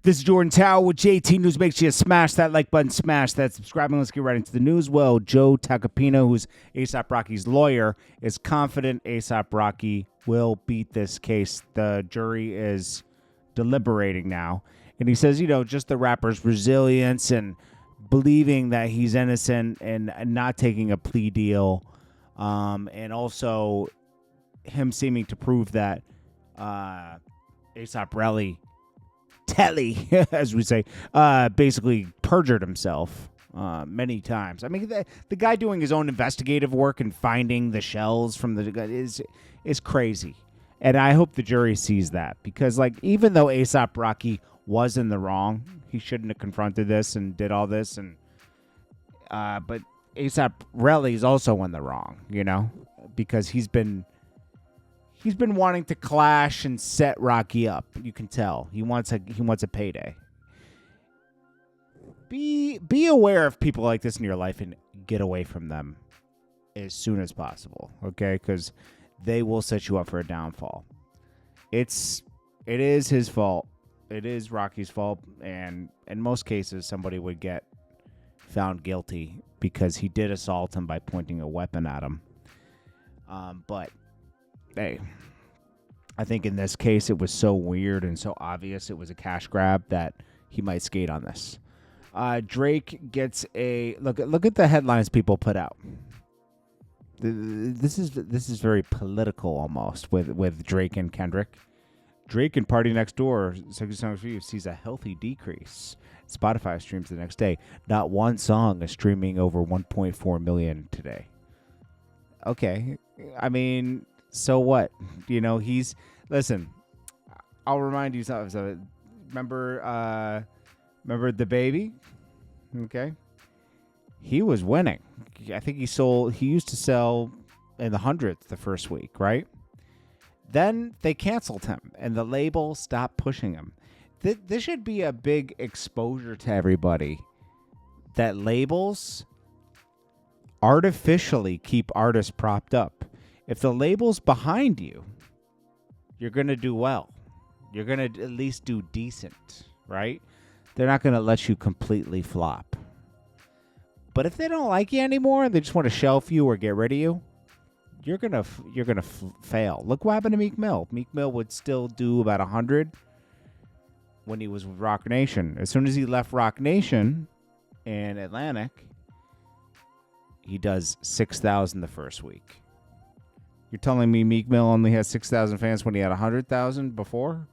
This is Jordan Tower with JT News. Make sure you smash that like button, smash that subscribe, and let's get right into the news. Well, Joe Tacopina, who's A$AP Rocky's lawyer, is confident A$AP Rocky will beat this case. The jury is deliberating now. And he says, just the rapper's resilience and believing that he's innocent and not taking a plea deal. And also him seeming to prove that A$AP Rally Telly, as we say, basically perjured himself many times. I mean, the guy doing his own investigative work and finding the shells from the guy is crazy. And I hope the jury sees that because, even though A$AP Rocky was in the wrong, he shouldn't have confronted this and did all this. And but A$AP Rally is also in the wrong, because he's been wanting to clash and set Rocky up. You can tell he wants a payday. Be aware of people like this in your life and get away from them as soon as possible. Okay, because they will set you up for a downfall. It is his fault. It is Rocky's fault, and in most cases, somebody would get found guilty because he did assault him by pointing a weapon at him. But hey, I think in this case it was so weird and so obvious it was a cash grab that he might skate on this. Drake gets a look at the headlines people put out. This is very political almost with Drake and Kendrick. Drake and Party Next Door, Sexy Songs for You, sees a healthy decrease. Spotify streams the next day. Not one song is streaming over 1.4 million today. Okay, I mean, so what? Listen. I'll remind you something. Remember the baby? Okay, he was winning. I think he used to sell in the hundreds the first week, right? Then they canceled him, and the label stopped pushing him. This should be a big exposure to everybody that labels artificially keep artists propped up. If the label's behind you, you're going to do well. You're going to at least do decent, right? They're not going to let you completely flop. But if they don't like you anymore and they just want to shelf you or get rid of you, you're gonna fail. Look what happened to Meek Mill. Meek Mill would still do about 100 when he was with Rock Nation. As soon as he left Rock Nation and Atlantic, he does 6,000 the first week. You're telling me Meek Mill only has 6,000 fans when he had 100,000 before?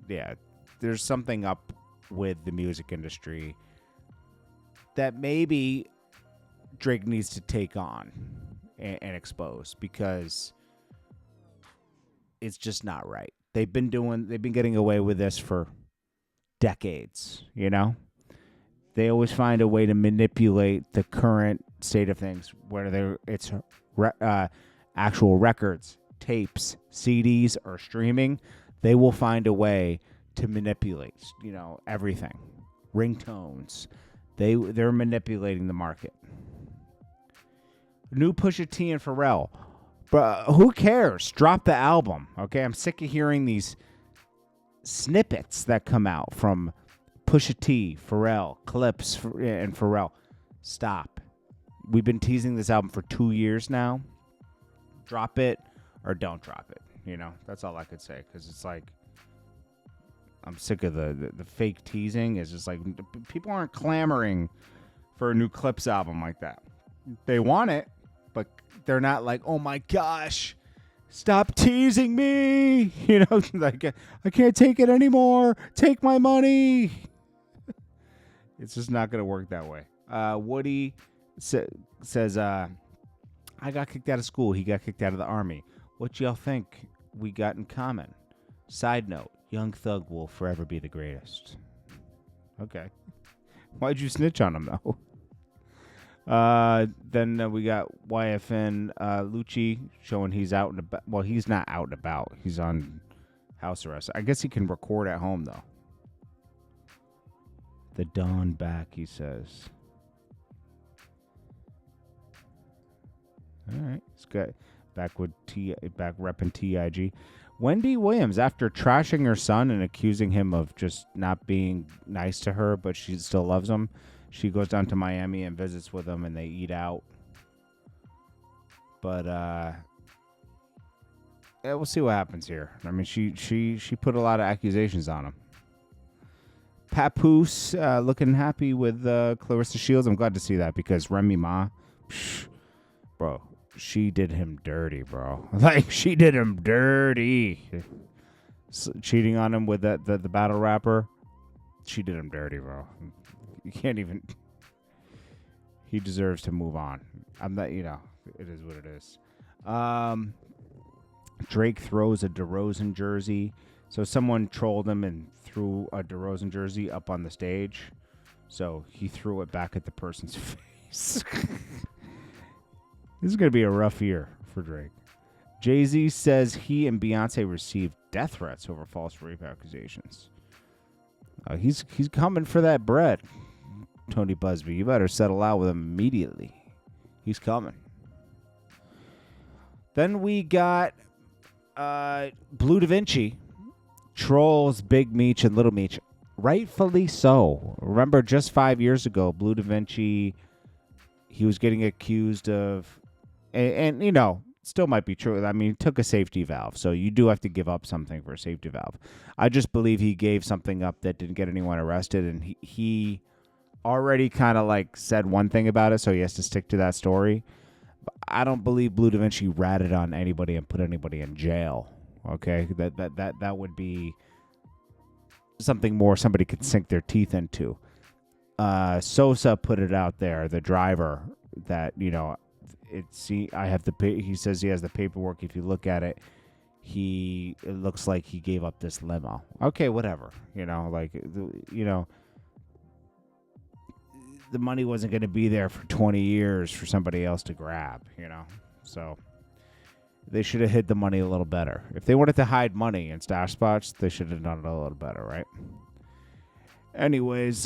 Yeah, there's something up with the music industry that maybe Drake needs to take on and expose, because it's just not right. They've been getting away with this for decades, They always find a way to manipulate the current state of things, whether it's actual records, tapes, CDs, or streaming. They will find a way to manipulate, everything. Ringtones. They're manipulating the market. New Pusha T and Pharrell. But who cares? Drop the album, okay? I'm sick of hearing these snippets that come out from Pusha T, Pharrell, clips, and Pharrell. Stop. We've been teasing this album for 2 years now. Drop it or don't drop it. That's all I could say, because it's like I'm sick of the fake teasing. It's just like people aren't clamoring for a new Clips album like that. They want it, but they're not like, oh my gosh, stop teasing me. Like, I can't take it anymore. Take my money. It's just not going to work that way. Woody says, I got kicked out of school. He got kicked out of the army. What y'all think we got in common? Side note, Young Thug will forever be the greatest. Okay. Why'd you snitch on him, though? Then we got YFN Lucci showing he's out and about. Well, he's not out and about. He's on house arrest. I guess he can record at home, though. The dawn back, he says. All right, it's good. Back repping TIG. Wendy Williams, after trashing her son and accusing him of just not being nice to her, but she still loves him, she goes down to Miami and visits with him, and they eat out. But yeah, we'll see what happens here. I mean, she put a lot of accusations on him. Papoose looking happy with Clarissa Shields. I'm glad to see that because Remy Ma, bro, she did him dirty, bro. Like, she did him dirty. Cheating on him with the battle rapper. She did him dirty, bro. You can't even. He deserves to move on. I'm not, it is what it is. Drake throws a DeRozan jersey. So someone trolled him and threw a DeRozan jersey up on the stage. So he threw it back at the person's face. This is going to be a rough year for Drake. Jay-Z says he and Beyonce received death threats over false rape accusations. He's coming for that bread, Tony Busby. You better settle out with him immediately. He's coming. Then we got Bleu Davinci trolls Big Meech and Little Meech. Rightfully so. Remember, just 5 years ago, Bleu Davinci, he was getting accused of, and still might be true. I mean, he took a safety valve, so you do have to give up something for a safety valve. I just believe he gave something up that didn't get anyone arrested, and he already kind of like said one thing about it, so he has to stick to that story. But I don't believe Bleu Davinci ratted on anybody and put anybody in jail. Okay, that would be something more somebody could sink their teeth into. Sosa put it out there, the driver, that I have he says he has the paperwork. If you look at it, it looks like he gave up this limo. Okay, whatever. The money wasn't going to be there for 20 years for somebody else to grab. So they should have hid the money a little better. If they wanted to hide money in stash spots, they should have done it a little better, right? Anyways,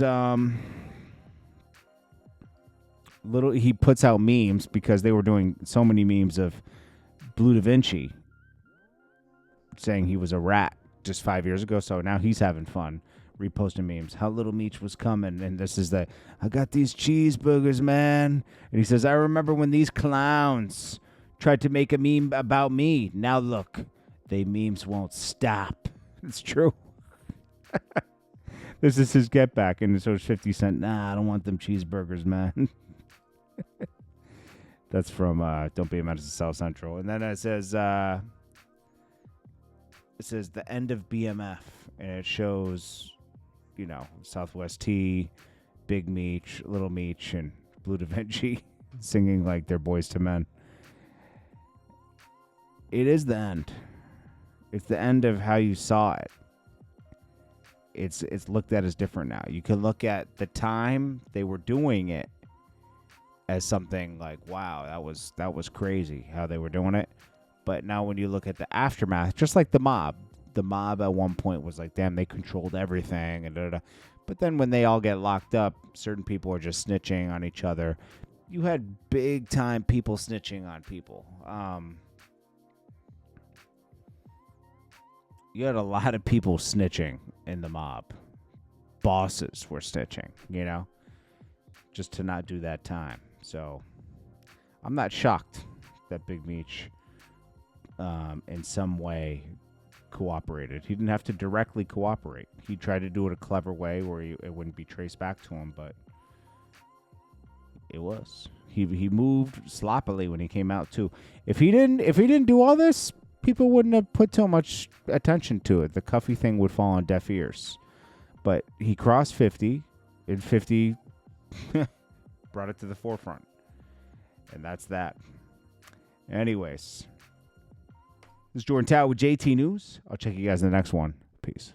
he puts out memes because they were doing so many memes of Bleu Davinci saying he was a rat just 5 years ago. So now he's having fun reposting memes. How Little Meech was coming, and this is I got these cheeseburgers, man. And he says, I remember when these clowns tried to make a meme about me. Now look, they memes won't stop. It's true. This is his get back, and so it's 50 Cent. Nah, I don't want them cheeseburgers, man. That's from Don't Be a Menace to South Central. And then it says the end of BMF, and it shows Southwest T, Big Meech, Little Meech, and Bleu Davinci singing like they're Boys to Men. It is the end. It's the end of how you saw it. It's looked at as different now. You can look at the time they were doing it as something like, wow, that was crazy how they were doing it. But now when you look at the aftermath, just like the mob at one point was like, damn, they controlled everything. And But then when they all get locked up, certain people are just snitching on each other. You had big time people snitching on people. You had a lot of people snitching in the mob. Bosses were snitching, just to not do that time. So I'm not shocked that Big Meech in some way cooperated. He didn't have to directly cooperate. He tried to do it a clever way where it wouldn't be traced back to him, but it was. He moved sloppily when he came out too. If he didn't do all this, people wouldn't have put too much attention to it. The Cuffy thing would fall on deaf ears. But he crossed 50, and 50 brought it to the forefront. And that's that. Anyways, this is Jordan Tower with JT News. I'll check you guys in the next one. Peace.